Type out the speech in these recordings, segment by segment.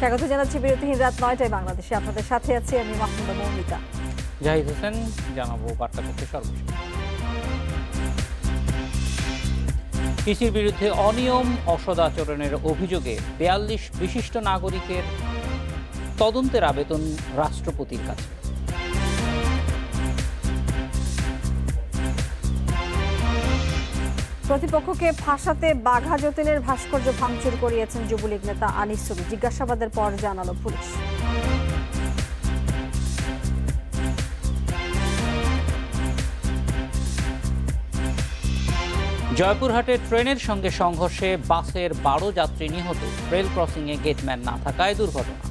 স্বাগত জানাচ্ছি বিরতিহীন রাত ৯টায় বাংলাদেশে। আপনাদের সাথে আছি আমি মাহমুদা মৌমিতা। জাহিদ হোসেন। জানাবো বার্তা করতে সর্বশেষ কৃষির বিরুদ্ধে অনিয়ম অসদাচরণের অভিযোগে ৪২ বিশিষ্ট নাগরিকের তদন্তের আবেদন রাষ্ট্রপতির কাছে। প্রতিপক্ষকে ফাঁসাতে বাঘা যতীনের ভাস্কর্য ভাঙচুর করিয়েছেন যুবলীগ নেতা আনিস ছবি। জিজ্ঞাসাবাদের পর জানালো পুলিশ। জয়পুরহাটে ট্রেনের সঙ্গে সংঘর্ষে বাসের ১২ যাত্রী নিহত। রেল ক্রসিংয়ে গেটম্যান না থাকায় দুর্ঘটনা।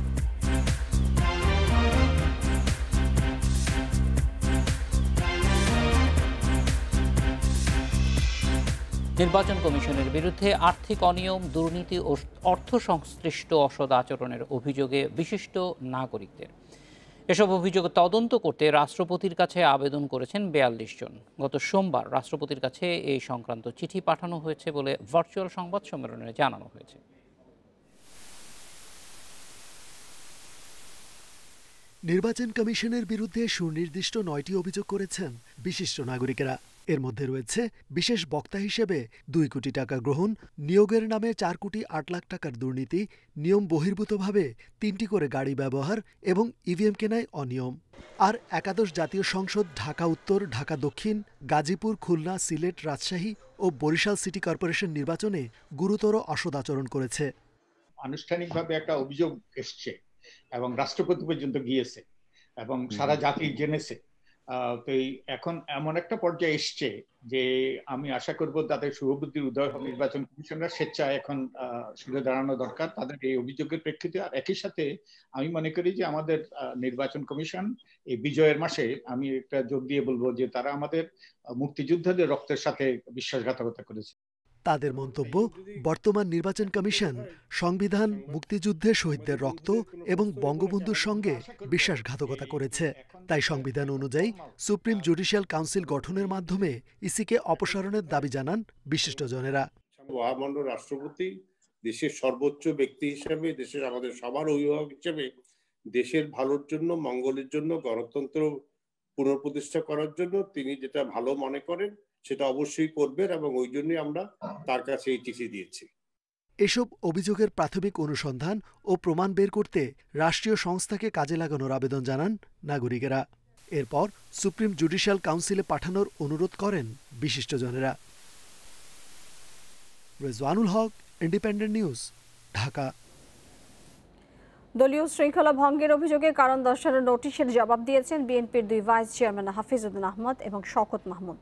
নির্বাচন কমিশনের বিরুদ্ধে আর্থিক অনিয়ম, দুর্নীতি ও অর্থ সংশ্লিষ্ট অসৎ আচরণের অভিযোগে বিশিষ্ট নাগরিকদের এসব অভিযোগ তদন্ত করতে রাষ্ট্রপতির কাছে আবেদন করেছেন ৪২ জন। গত সোমবার রাষ্ট্রপতির কাছে এই সংক্রান্ত চিঠি পাঠানো হয়েছে বলে ভার্চুয়াল সংবাদ সম্মেলনে জানানো হয়েছে। নির্বাচন কমিশনের বিরুদ্ধে সুনির্দিষ্ট ৯টি অভিযোগ করেছেন বিশিষ্ট নাগরিকেরা। এর মধ্যে রয়েছে বিশেষ বক্তা হিসেবে ২ কোটি টাকা গ্রহণ, নিয়োগের নামে ৪ কোটি ৮ লাখ টাকার দুর্নীতি, নিয়ম বহির্ভূতভাবে ৩টি করে গাড়ি ব্যবহার এবং ইভিএম কেনায় অনিয়ম। আর একাদশ জাতীয় সংসদ, ঢাকা উত্তর, ঢাকা দক্ষিণ, গাজীপুর, খুলনা, সিলেট, রাজশাহী ও বরিশাল সিটি কর্পোরেশন নির্বাচনে গুরুতর অসদাচরণ করেছে। আনুষ্ঠানিকভাবে একটা অভিযোগ এসছে এবং রাষ্ট্রপতি পর্যন্ত গিয়েছে এবং সারা জাতি জেনেছে। তো এখন এমন একটা পর্যায়ে এসছে যে আমি আশা করব তাদের শুভবুদ্ধির উদয় হবে। নির্বাচন কমিশনার স্বেচ্ছায় এখন সরে দাঁড়ানো দরকার তাদের এই অভিযোগের প্রেক্ষিতে। আর একই সাথে আমি মনে করি যে আমাদের নির্বাচন কমিশন এই বিজয়ের মাসে, আমি একটা যোগ দিয়ে বলবো যে তারা আমাদের মুক্তিযোদ্ধাদের রক্তের সাথে বিশ্বাসঘাতকতা করেছে। তাদের মন্তব্য, বর্তমান নির্বাচন কমিশন সংবিধান, মুক্তিযুদ্ধে শহীদদের রক্ত এবং বঙ্গবন্ধুর সঙ্গে বিশ্বাসঘাতকতা করেছে। তাই সংবিধান অনুযায়ী সুপ্রিম জুডিশিয়াল কাউন্সিল গঠনের মাধ্যমে ইসিকে অপসারণের দাবি জানান বিশিষ্টজনেরা। মহামান্য রাষ্ট্রপতি দেশের সর্বোচ্চ ব্যক্তি হিসেবে, দেশের আমাদের সবার অভিভাবক হিসেবে দেশের ভালোর জন্য, মঙ্গলের জন্য, গণতন্ত্র পুনঃপ্রতিষ্ঠা করার জন্য তিনি যেটা ভালো মনে করেন সেটা অবশ্যই করবেন এবং ওই জন্যই আমরা তার কাছে এই চিঠি দিয়েছি। এসব অভিযোগের প্রাথমিক অনুসন্ধান ও প্রমাণ বের করতে রাষ্ট্রীয় সংস্থাকে কাজে লাগানোর আবেদন জানান নাগরিকেরা। এরপর সুপ্রিম জুডিশিয়াল কাউন্সিলে পাঠানোর অনুরোধ করেন বিশিষ্টজনেরা। রেজওয়ানুল হক, ইন্ডিপেন্ডেন্ট নিউজ, ঢাকা। দলীয় শৃঙ্খলা ভঙ্গের অভিযোগে কারণ দর্শানোর নোটিশের জবাব দিয়েছেন বিএনপির ২ ভাইস চেয়ারম্যান হাফিজউদ্দিন আহমদ এবং শওকত মাহমুদ।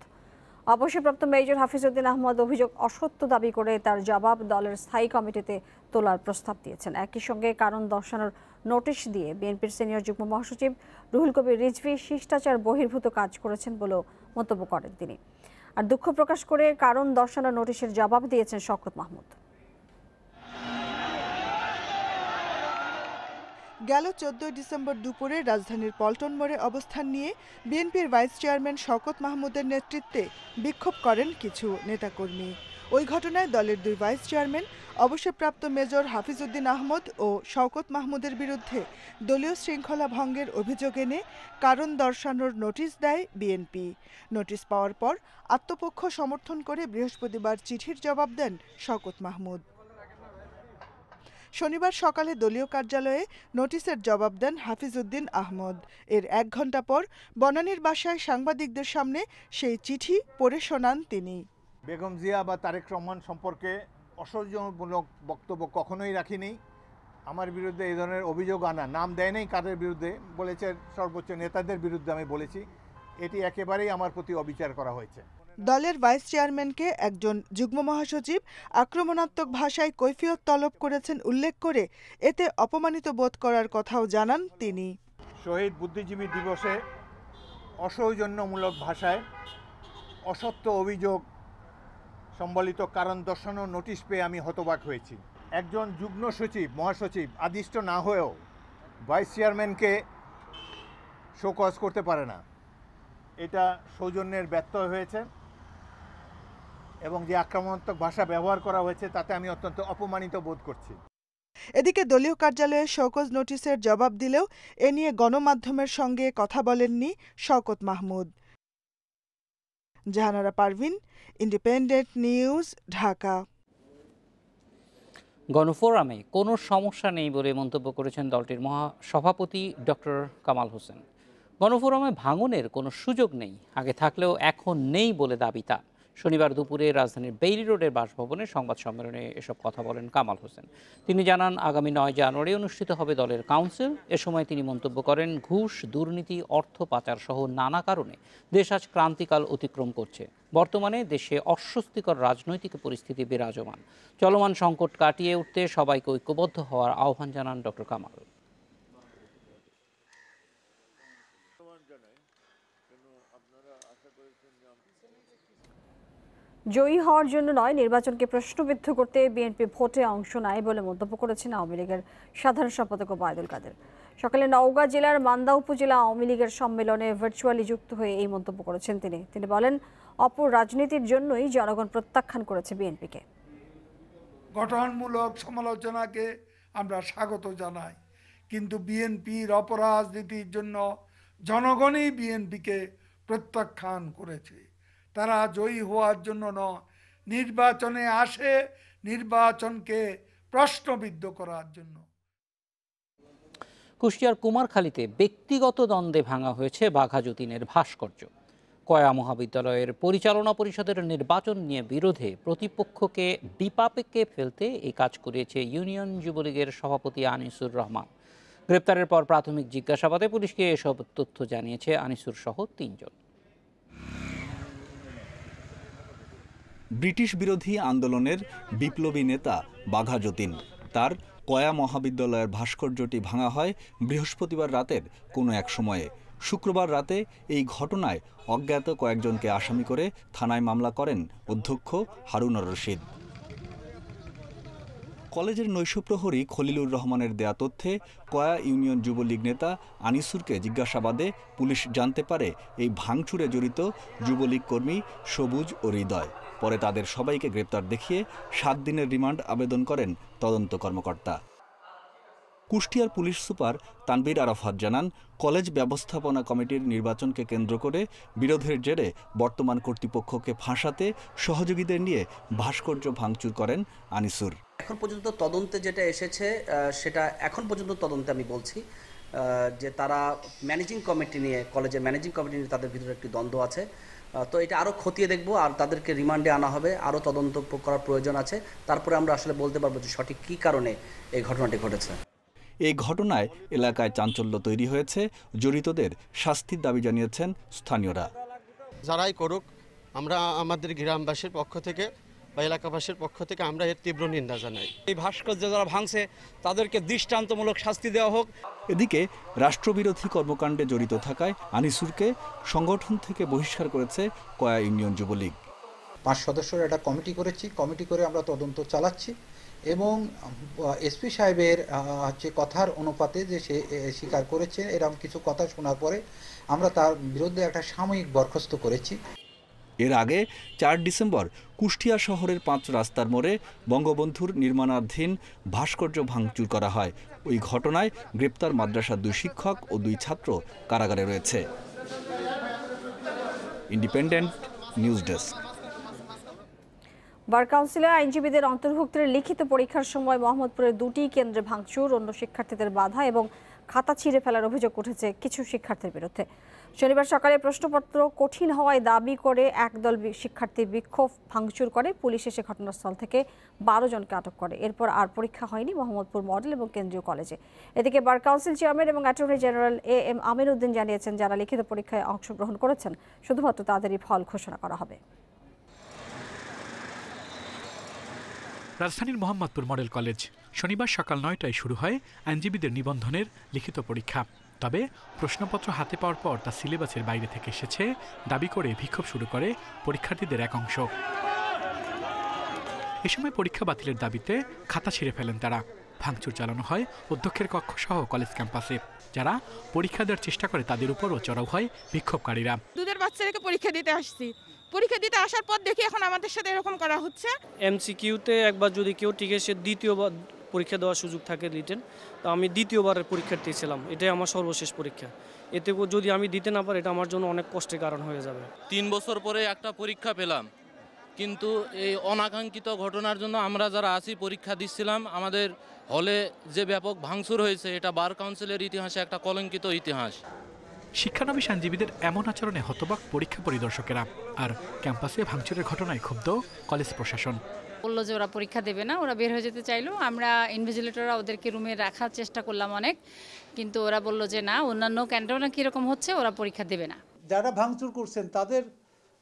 অবসরপ্রাপ্ত মেজর হাফিজউদ্দিন আহমদ অভিযোগ অসত্য দাবি করে তার জবাব দলের স্থায়ী কমিটিতে তোলার প্রস্তাব দিয়েছেন। একই সঙ্গে কারণ দর্শানোর নোটিশ দিয়ে বিএনপির সিনিয়র যুগ্ম মহাসচিব রুহুল কবির রিজভী শিষ্টাচার বহির্ভূত কাজ করেছেন বলেও মন্তব্য করেন তিনি। আর দুঃখ প্রকাশ করে কারণ দর্শানোর নোটিশের জবাব দিয়েছেন শওকত মাহমুদ। গেল ১৪ ডিসেম্বর দুপুরে রাজধানীর পল্টন মোড়ে অবস্থান নিয়ে বিএনপির ভাইস চেয়ারম্যান শওকত মাহমুদের নেতৃত্বে বিক্ষোভ করেন কিছু নেতাকর্মী। ওই ঘটনায় দলের ২ ভাইস চেয়ারম্যান, অবসরপ্রাপ্ত মেজর হাফিজউদ্দিন আহমদ ও শওকত মাহমুদের বিরুদ্ধে দলীয় শৃঙ্খলা ভঙ্গের অভিযোগ এনে কারণ দর্শানোর নোটিশ দেয় বিএনপি। নোটিশ পাওয়ার পর আত্মপক্ষ সমর্থন করে বৃহস্পতিবার চিঠির জবাব দেন শওকত মাহমুদ। শনিবার সকালে দলীয় কার্যালয়ে নোটিশের জবাব দেন হাফিজউদ্দিন আহমদ। এর ১ ঘণ্টা পর বনানীর বাসায় সাংবাদিকদের সামনে সেই চিঠি পড়ে শোনান তিনি। বেগম জিয়া বা তারেক রহমান সম্পর্কে অসৌজন্যমূলক বক্তব্য কখনোই রাখিনি। আমার বিরুদ্ধে এই ধরনের অভিযোগ আনা, নাম দেয় নাই কাদের বিরুদ্ধে, বলেছে সর্বোচ্চ নেতাদের বিরুদ্ধে আমি বলেছি। এটি একেবারেই আমার প্রতি অবিচার করা হয়েছে। দলের ভাইস চেয়ারম্যানকে একজন যুগ্ম মহাসচিব আক্রমণাত্মক ভাষায় কৈফিয়ত তলব করেছেন উল্লেখ করে এতে অপমানিত বোধ করার কথাও জানান তিনি। শহীদ বুদ্ধিজীবী দিবসে অসৌজন্যমূলক ভাষায় অসত্য অভিযোগ সম্বলিত কারণ দর্শানোর নোটিশ পেয়ে আমি হতবাক হয়েছি। একজন যুগ্ম সচিব, মহাসচিব আদিষ্ট না হয়েও ভাইস চেয়ারম্যানকে শোকজ করতে পারে না। এটা সৌজন্যের ব্যত্যয় হয়েছে এবং যে আক্রমণাত্মক ভাষা ব্যবহার করা হয়েছে তাতে আমি অত্যন্ত অপমানিত বোধ করছি। এদিকে দলীয় কার্যালয়ে শোকজ নোটিশের জবাব দিলেও এ নিয়ে গণমাধ্যমের সঙ্গে কথা বলেননি শওকত মাহমুদ। Jahanara Parvin, Independent news, Dhaka. গণফোরামে কোনো সমস্যা নেই বলে মন্তব্য করেছেন দলটির সভাপতি ডক্টর কামাল হোসেন। গণফোরামে ভাঙনের কোনো সুযোগ নেই, আগে থাকলেও এখন নেই বলে দাবি তার। শনিবার দুপুরে রাজধানীর বেইলি রোডের বাসভবনে সংবাদ সম্মেলনে এসব কথা বলেন কামাল হোসেন। তিনি জানান, আগামী 9 জানুয়ারি অনুষ্ঠিত হবে দলের কাউন্সিল। এ সময় তিনি মন্তব্য করেন, ঘুষ, দুর্নীতি, অর্থ পাচার সহ নানা কারণে দেশ আজ ক্রান্তিকাল অতিক্রম করছে। বর্তমানে দেশে অস্বস্তিকর রাজনৈতিক পরিস্থিতি বিরাজমান। চলমান সংকট কাটিয়ে উঠতে সবাইকে ঐক্যবদ্ধ হওয়ার আহ্বান জানান ডক্টর কামাল। জয়ী হওয়ার জন্য নয়, নির্বাচনকে প্রশ্নবিদ্ধ করতে বিএনপি ভোটে অংশ নেয় বলে মন্তব্য করেছেন আওয়ামী লীগের সাধারণ সম্পাদক ওবায়দুল কাদের। সকালে নওগাঁ জেলার মান্দা উপজেলা আওয়ামী লীগের সম্মেলনে ভার্চুয়ালি যুক্ত হয়ে এই মন্তব্য করেছেন তিনি বলেন, অপর রাজনীতির জন্যই জনগণ প্রত্যাখ্যান করেছে বিএনপিকে। গঠনমূলক সমালোচনাকে আমরা স্বাগত জানাই, কিন্তু বিএনপির অপরাজনীতির জন্য জনগণই বিএনপিকে প্রত্যাখ্যান করেছে। তারা জয়ী হওয়ার জন্য নয়, নির্বাচনে আসে নির্বাচনকে প্রশ্নবিদ্ধ করার জন্য। কুষ্টিয়ার কুমারখালীতে ব্যক্তিগত দ্বন্দ্বে ভাঙা হয়েছে বাঘা যতীনের ভাস্কর্য। কয়া মহাবিদ্যালয়ের পরিচালনা পরিষদের নির্বাচন নিয়ে বিরোধে প্রতিপক্ষকে বিপাকে ফেলতে এই কাজ করেছে ইউনিয়ন যুবলীগের সভাপতি আনিসুর রহমান। গ্রেপ্তারের পর প্রাথমিক জিজ্ঞাসাবাদে পুলিশকে এসব তথ্য জানিয়েছে আনিসুর সহ 3 জন। ব্রিটিশ বিরোধী আন্দোলনের বিপ্লবী নেতা বাঘা যতীন, তার কয়া মহাবিদ্যালয়ের ভাস্কর্যটি ভাঙা হয় বৃহস্পতিবার রাতের কোনো এক সময়ে। শুক্রবার রাতে এই ঘটনায় অজ্ঞাত কয়েকজনকে আসামি করে থানায় মামলা করেন অধ্যক্ষ হারুনুর রশিদ। কলেজের নৈশপ্রহরী খলিলুর রহমানের দেয়া তথ্যে কয়া ইউনিয়ন যুবলীগ নেতা আনিসুরকে জিজ্ঞাসাবাদে পুলিশ জানতে পারে এই ভাঙচুরে জড়িত যুবলীগ কর্মী সবুজ ও হৃদয়। পরে তাদের সবাইকে গ্রেপ্তার দেখিয়ে 7 দিনের রিমান্ড আবেদন করেন তদন্ত কর্মকর্তা। কুষ্টিয়ার পুলিশ সুপার তানবীর আরাফাত জানান, কলেজ ব্যবস্থাপনা কমিটির নির্বাচনকে কেন্দ্র করে বিরোধের জেরে বর্তমান কর্তৃপক্ষকে ফাঁসাতে সহযোগীদের নিয়ে ভাস্কর্য ভাঙচুর করেন আনিসুর। এখন পর্যন্ত তদন্তে যেটা এসেছে সেটা এখন পর্যন্ত তদন্তে আমি বলছি যে তারা ম্যানেজিং কমিটি নিয়ে, কলেজের ম্যানেজিং কমিটি নিয়ে তাদের ভিতরে একটি দ্বন্দ্ব আছে। তো এটা আরও খতিয়ে দেখব আর তাদেরকে রিমান্ডে আনা হবে, আরও তদন্ত করার প্রয়োজন আছে। তারপরে আমরা আসলে বলতে পারবো যে সঠিক কী কারণে এই ঘটনাটি ঘটেছে। এই ঘটনায় এলাকায় চাঞ্চল্য তৈরি হয়েছে, জড়িতদের শাস্তির দাবি জানিয়েছেন স্থানীয়রা। যারাই করুক, আমরা আমাদের গ্রামবাসীর পক্ষ থেকে বা এলাকাবাসীর পক্ষ থেকে আমরা এর তীব্র নিন্দা জানাই। এই ভাস্কর্য যারা ভাঙছে তাদেরকে দৃষ্টান্তমূলক শাস্তি দেওয়া হোক। এদিকে রাষ্ট্রবিরোধী কর্মকাণ্ডে জড়িত থাকায় আনিসুরকে সংগঠন থেকে বহিষ্কার করেছে কয়া ইউনিয়ন যুবলীগ। 5 সদস্যের একটা কমিটি করে আমরা তদন্ত চালাচ্ছি এবং এসপি সাহেবের কথার অনুপাতে যে সে স্বীকার করেছে, এরকম কিছু কথা শোনার পরে আমরা তার বিরুদ্ধে একটা সাময়িক বরখাস্ত করেছি। এর আগে 4 ডিসেম্বর কুষ্টিয়া শহরের 5 রাস্তার মোড়ে বঙ্গবন্ধুর নির্মাণাধীন ভাস্কর্য ভাঙচুর করা হয়। ওই ঘটনায় গ্রেপ্তার মাদ্রাসার 2 শিক্ষক ও 2 ছাত্র কারাগারে রয়েছে। Independent news desk. বার কাউন্সিলে আইনজীবীদের অন্তর্ভুক্তের লিখিত পরীক্ষার সময় মোহাম্মদপুরের 2টি কেন্দ্রে ভাঙচুর, অন্য শিক্ষার্থীদের বাধা এবং খাতা ছিঁড়ে ফেলার অভিযোগ উঠেছে কিছু শিক্ষার্থীর বিরুদ্ধে। শনিবার সকালে প্রশ্নপত্র কঠিন হওয়ায় দাবি করে একদল শিক্ষার্থী বিক্ষোভ ভাঙচুর করে। পুলিশ এসে ঘটনাস্থল থেকে 12 জনকে আটক করে। এরপর আর পরীক্ষা হয়নি মোহাম্মদপুর মডেল এবং কেন্দ্রীয় কলেজে। এদিকে বার কাউন্সিল চেয়ারম্যান এবং অ্যাটর্নি জেনারেল AM আমির উদ্দিন জানিয়েছেন, যারা লিখিত পরীক্ষায় অংশগ্রহণ করেছেন শুধুমাত্র তাদেরই ফল ঘোষণা করা হবে। রাজধানীর মোহাম্মদপুর মডেল কলেজ শনিবার সকাল 9টায় শুরু হয় আইনজীবীদের নিবন্ধনের লিখিত পরীক্ষা। তবে প্রশ্নপত্র হাতে পাওয়ার পর তা সিলেবাসের বাইরে থেকে এসেছে দাবি করে বিক্ষোভ শুরু করে পরীক্ষার্থীদের এক অংশ। এ সময় পরীক্ষা বাতিলের দাবিতে খাতা ছিঁড়ে ফেলেন তারা। ভাঙচুর চালানো হয় অধ্যক্ষের কক্ষ সহ কলেজ ক্যাম্পাসে। যারা পরীক্ষা দেওয়ার চেষ্টা করে তাদের উপরও চড়াও হয় বিক্ষোভকারীরা। দুধের বাচ্চাদেরকে পরীক্ষা দিতে আসছি, পরীক্ষা দিতে আসার পর দেখি এখন আমাদের সাথে এরকম করা হচ্ছে। MCQতে একবার যদি কেউ টিকে সে দ্বিতীয়বার পরীক্ষা দেওয়ার সুযোগ থাকে রিটেন। তো আমি দ্বিতীয়বারের পরীক্ষার্থী ছিলাম, এটাই আমার সর্বশেষ পরীক্ষা। এতে যদি আমি দিতে না পারি এটা আমার জন্য অনেক কষ্টের কারণ হয়ে যাবে। 3 বছর পরে একটা পরীক্ষা পেলাম, কিন্তু এই অনাকাঙ্ক্ষিত ঘটনার জন্য আমরা যারা আছি পরীক্ষা দিচ্ছিলাম, আমাদের হলে যে ব্যাপক ভাঙচুর হয়েছে, এটা বার কাউন্সিলের ইতিহাসে একটা কলঙ্কিত ইতিহাস। শিক্ষানবিশ আইনজীবীদের এমন আচরণে হতবাক পরীক্ষা পরিদর্শকেরা, আর ক্যাম্পাসে ভাঙচুরের ঘটনায় ক্ষুব্ধ কলেজ প্রশাসন। বললো যে ওরা পরীক্ষা দেবে না, ওরা বের হয়ে যেতে চাইলো। আমরা ইনভিজিলেটররা ওদেরকে রুমে রাখার চেষ্টা করলাম অনেক, কিন্তু ওরা বললো যে না, অন্যান্য ক্যান্টনে কীরকম হচ্ছে, ওরা পরীক্ষা দেবে না। যারা ভাঙচুর করছেন তাদের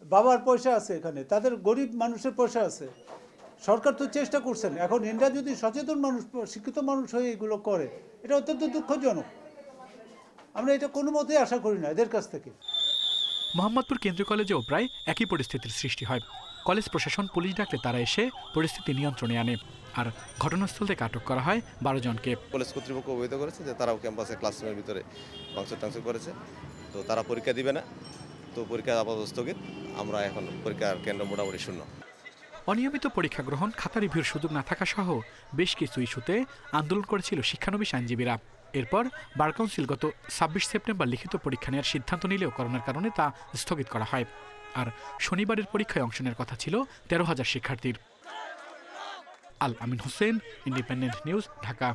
বাবার পয়সা আছে, এখানে তাদের গরিব মানুষের পয়সা আছে। সরকার তো চেষ্টা করছেন, এখন এরা যদি সচেতন মানুষ, শিক্ষিত মানুষ হয়ে এগুলো করে, এটা অত্যন্ত দুঃখজনক। আমরা এটা কোনো মতেই আশা করি না এদের কাছ থেকে। মোহাম্মদপুর কেন্দ্রীয় কলেজেও প্রায় একই পরিস্থিতির সৃষ্টি হয়। কলেজ প্রশাসন পুলিশ ডাকলে তারা এসে পরিস্থিতি নিয়ন্ত্রণে আনে, আর ঘটনাস্থল থেকে আটক করা হয় 12 জনকে। কলেজ কর্তৃপক্ষ অবহিত করেছে যে তারাও ক্যাম্পাসে ক্লাসরুমের ভিতরে ভাঙচুর করেছে, তো তারা পরীক্ষা দিবে না। তো পরীক্ষা আপাতত স্থগিত, আমরা এখন পরীক্ষার কেন্দ্র মোটামুটি শূন্য। অনিয়মিত পরীক্ষা গ্রহণ, খাতা রিভিউর সুযোগ না থাকা সহ বেশ কিছু ইস্যুতে আন্দোলন করেছিল শিক্ষানবিশ আইনজীবীরা। এরপর বার কাউন্সিল গত 26 সেপ্টেম্বর লিখিত পরীক্ষা নেওয়ার সিদ্ধান্ত নিলেও করোনার কারণে তা স্থগিত করা হয়। আর শনিবারের পরীক্ষায় অংশ নেওয়ার কথা ছিল 13,000 শিক্ষার্থীর। আল আমিন হোসেন, ইন্ডিপেন্ডেন্ট নিউজ, ঢাকা।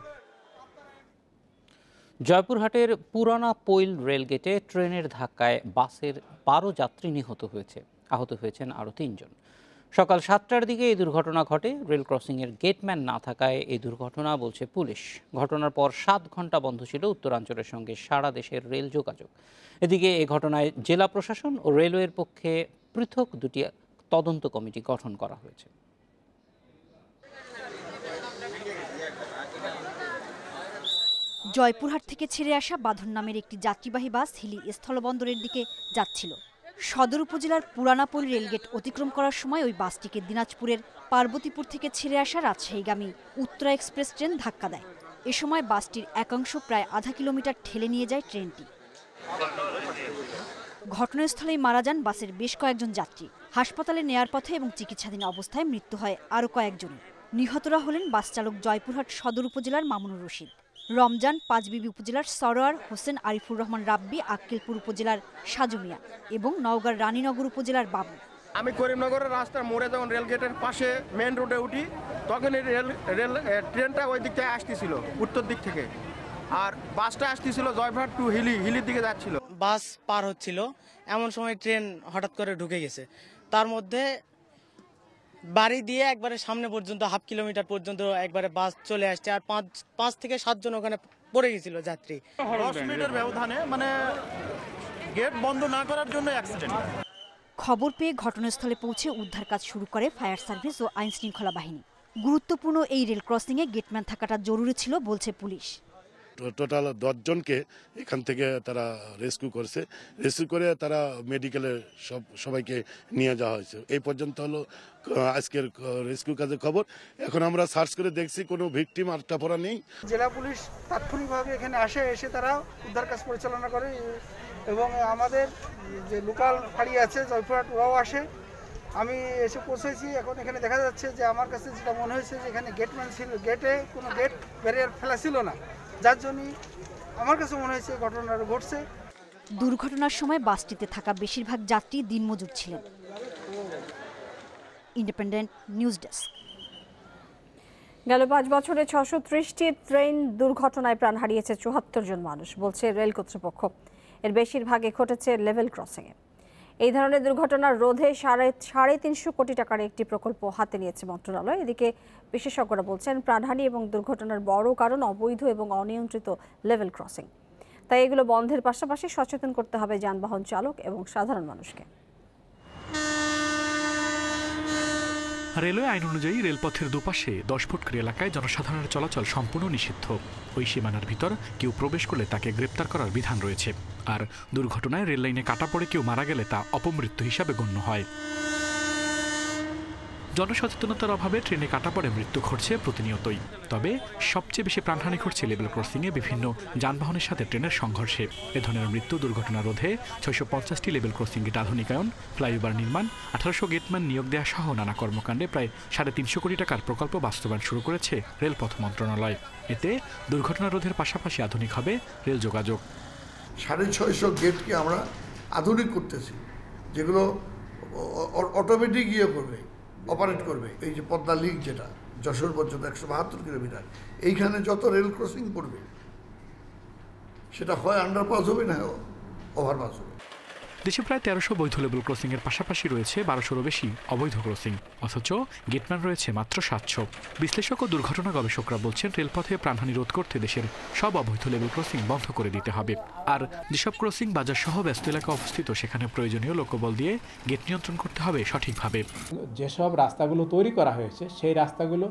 জয়পুরহাটের পুরানা পৈল রেলগেটে ট্রেনের ধাক্কায় বাসের 12 যাত্রী নিহত হয়েছে, আহত হয়েছেন আরও 3 জন। সকাল 7টার দিকে এই দুর্ঘটনা ঘটে। রেল ক্রসিংয়ের গেটম্যান না থাকায় এই দুর্ঘটনা বলছে পুলিশ। ঘটনার পর 7 ঘন্টা বন্ধ ছিল উত্তরাঞ্চলের সঙ্গে সারা দেশের রেল যোগাযোগ। এদিকে এই ঘটনায় জেলা প্রশাসন ও রেলওয়ের পক্ষে পৃথক 2টি তদন্ত কমিটি গঠন করা হয়েছে। জয়পুরহাট থেকে ছেড়ে আসা বাঁধন নামের একটি যাত্রীবাহী বাস হিলি স্থলবন্দরের দিকে যাচ্ছিল। সদর উপজেলার পুরানাপোল রেলগেট অতিক্রম করার সময় ওই বাসটিকে দিনাজপুরের পার্বতীপুর থেকে ছেড়ে আসা রাজশাহীগামী উত্তরা এক্সপ্রেস ট্রেন ধাক্কা দেয়। এ সময় বাসটির একাংশ প্রায় আধা কিলোমিটার ঠেলে নিয়ে যায় ট্রেনটি। ঘটনাস্থলেই মারা যান বাসের বেশ কয়েকজন যাত্রী। হাসপাতালে নেয়ার পথে এবং চিকিৎসাধীন অবস্থায় মৃত্যু হয় আরও কয়েকজনের। নিহতরা হলেন বাস চালক জয়পুরহাট সদর উপজেলার মামুনুর রশিদ, রমজান পাঁচবিবি উপজেলার সরোয়ার হোসেন, আরিফুর রহমান রাব্বি আক্কেলপুর উপজেলার সাজু মিয়া এবং নওগাঁর রানীনগর উপজেলার বাবু। আমি করিমনগরের রাস্তার মোড়ে যখন রেলগেটের পাশে মেন রোডে উঠি, তখন ট্রেনটা ওই দিক থেকে আসতেছিল উত্তর দিক থেকে, আর বাসটা আসতেছিল জয়পুরহাট টু হিলির দিকে যাচ্ছিল। বাস পার হচ্ছিল, এমন সময় ট্রেন হঠাৎ করে ঢুকে গেছে। তার মধ্যে বাড়ি দিয়ে একবারে সামনে পর্যন্ত হাফ কিলোমিটার পর্যন্ত একবারে বাস চলে আসছে, আর 5 থেকে 7 জন ওখানে পড়ে গেছিল যাত্রী। 10 মিনিটের ব্যবধানে, মানে গেট বন্ধ না করার জন্য অ্যাক্সিডেন্ট। খবর পেয়ে ঘটনাস্থলে পৌঁছে উদ্ধার কাজ শুরু করে ফায়ার সার্ভিস ও আইন শৃঙ্খলা বাহিনী। গুরুত্বপূর্ণ এই রেল ক্রসিংয়ে গেটম্যান থাকাটা জরুরি ছিল বলছে পুলিশ। টোটাল 10 জনকে এখান থেকে তারা রেস্কিউ করেছে। রেস্কিউ করে তারা মেডিকেলে সবাইকে নিয়ে যাওয়া হয়েছে। এই পর্যন্ত হলো আজকের রেস্কিউ কাজের খবর। এখন আমরা সার্চ করে দেখছি কোনো ভিকটিম আটকা পড়া নেই। জেলা পুলিশ তাৎক্ষণিকভাবে এখানে এসে তারা উদ্ধার কাজ পরিচালনা করে, এবং আমাদের যে লোকাল ফাঁড়ি আছে জয়পুরহাট, ওরাও আসে। আমি এসে পৌঁছেছি। এখন এখানে দেখা যাচ্ছে যে আমার কাছে যেটা মনে হয়েছে যে এখানে গেটম্যান ছিল, গেটে কোনো গেট ব্যারিয়ার ফেলা ছিল না, যার জন্য আমার কাছে মনে হয়েছে ঘটনাটা ঘটছে। দুর্ঘটনার সময় বাসটিতে থাকা বেশিরভাগ যাত্রী দিনমজুর ছিলেন। Independent news desk. গেল 5 বছরে 630টি ট্রেন দুর্ঘটনায় প্রাণ হারিয়েছে 74 জন মানুষ, বলছে রেল কর্তৃপক্ষ। এর বেশিরভাগই ঘটেছে লেভেল ক্রসিংয়ে। এই ধরনের দুর্ঘটনার রোধে 350 কোটি টাকার একটি প্রকল্প হাতে নিয়েছে মন্ত্রণালয়। এদিকে বিশেষজ্ঞরা বলছেন প্রাণহানি এবং দুর্ঘটনার বড় কারণ অবৈধ এবং অনিয়ন্ত্রিত লেভেল ক্রসিং। তাই এগুলো বন্ধের পাশাপাশি সচেতন করতে হবে যানবাহন চালক এবং সাধারণ মানুষকে। রেলওয়ে আইন অনুযায়ী রেলপথের দুপাশে 10 ফুট করে এলাকায় জনসাধারণের চলাচল সম্পূর্ণ নিষিদ্ধ। ওই সীমানার ভিতর কেউ প্রবেশ করলে তাকে গ্রেপ্তার করার বিধান রয়েছে। আর দুর্ঘটনায় রেল লাইনে কাটা পড়ে কেউ মারা গেলে তা অপমৃত্যু হিসাবে গণ্য হয়। জনসচেতনতার অভাবে ট্রেনে কাটা পড়ে মৃত্যু ঘটছে প্রতিনিয়তই। তবে সবচেয়ে বেশি প্রাণহানি ঘটছে লেভেল ক্রসিংয়ে বিভিন্ন যানবাহনের সাথে ট্রেনের সংঘর্ষে। এ ধরনের মৃত্যু দুর্ঘটনা রোধে 650টি লেভেল ক্রসিং গেট আধুনিকায়ন, ফ্লাইওভার নির্মাণ, 1800 গেটম্যান নিয়োগ দেওয়া সহ নানা কর্মকাণ্ডে প্রায় 350 কোটি টাকার প্রকল্প বাস্তবায়ন শুরু করেছে রেলপথ মন্ত্রণালয়। এতে দুর্ঘটনা রোধের পাশাপাশি আধুনিক হবে রেল যোগাযোগ। 650 গেটকে আমরা আধুনিক করতেছি, যেগুলো অটোমেটিক করবে, অপারেট করবে। এই যে পদ্মা লিঙ্ক, যেটা যশোর পর্যন্ত 172 কিলোমিটার, এইখানে যত রেল ক্রসিং পড়বে সেটা হয় আন্ডারপাস হবে না ওভারপাস হবে। দেশে প্রায় 1300 বৈধ লেভেল ক্রসিং এর পাশাপাশি রয়েছে 1200-এরও বেশি অবৈধ ক্রসিং, অথচ গেটম্যান রয়েছে মাত্র 700। বিশ্লেষক ও দুর্ঘটনা গবেষকরা বলছেন, রেলপথে প্রাণহানি রোধ করতে দেশের সব অবৈধ লেভেল ক্রসিং বন্ধ করে দিতে হবে। আর যেসব ক্রসিং বাজার সহ ব্যস্ত এলাকা অবস্থিত, সেখানে প্রয়োজনীয় লোকবল দিয়ে গেট নিয়ন্ত্রণ করতে হবে সঠিকভাবে। যেসব রাস্তাগুলো তৈরি করা হয়েছে সেই রাস্তাগুলো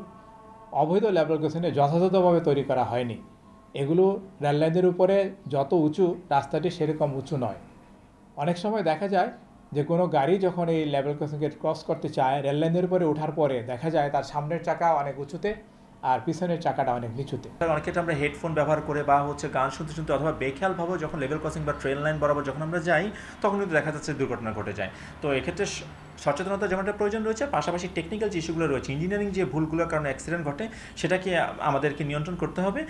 অবৈধ লেভেল ক্রসিংয়ে যথাযথভাবে তৈরি করা হয়নি। এগুলো রেললাইনের উপরে যত উঁচু, রাস্তাটি সেরকম উঁচু নয়। অনেক সময় দেখা যায় যে কোনো গাড়ি যখন এই লেভেল ক্রসিং গেট ক্রস করতে চায়, রেললাইনের উপরে ওঠার পরে দেখা যায় তার সামনের চাকা অনেক উঁচুতে আর পিছনের চাকাটা অনেক নিচুতে। অনেক ক্ষেত্রে আমরা হেডফোন ব্যবহার করে বা গান শুনতে শুনতে অথবা বেখেয়ালভাবে যখন লেভেল ক্রসিং বা ট্রেন লাইন বরাবর যখন আমরা যাই, তখন কিন্তু দেখা যাচ্ছে দুর্ঘটনা ঘটে যায়। তো এক্ষেত্রে সচেতনতা যেমনটা প্রয়োজন রয়েছে, পাশাপাশি টেকনিক্যাল যে ইস্যুগুলো রয়েছে, ইঞ্জিনিয়ারিং যে ভুলগুলোর কারণে অ্যাক্সিডেন্ট ঘটে, সেটাকে আমাদেরকে নিয়ন্ত্রণ করতে হবে।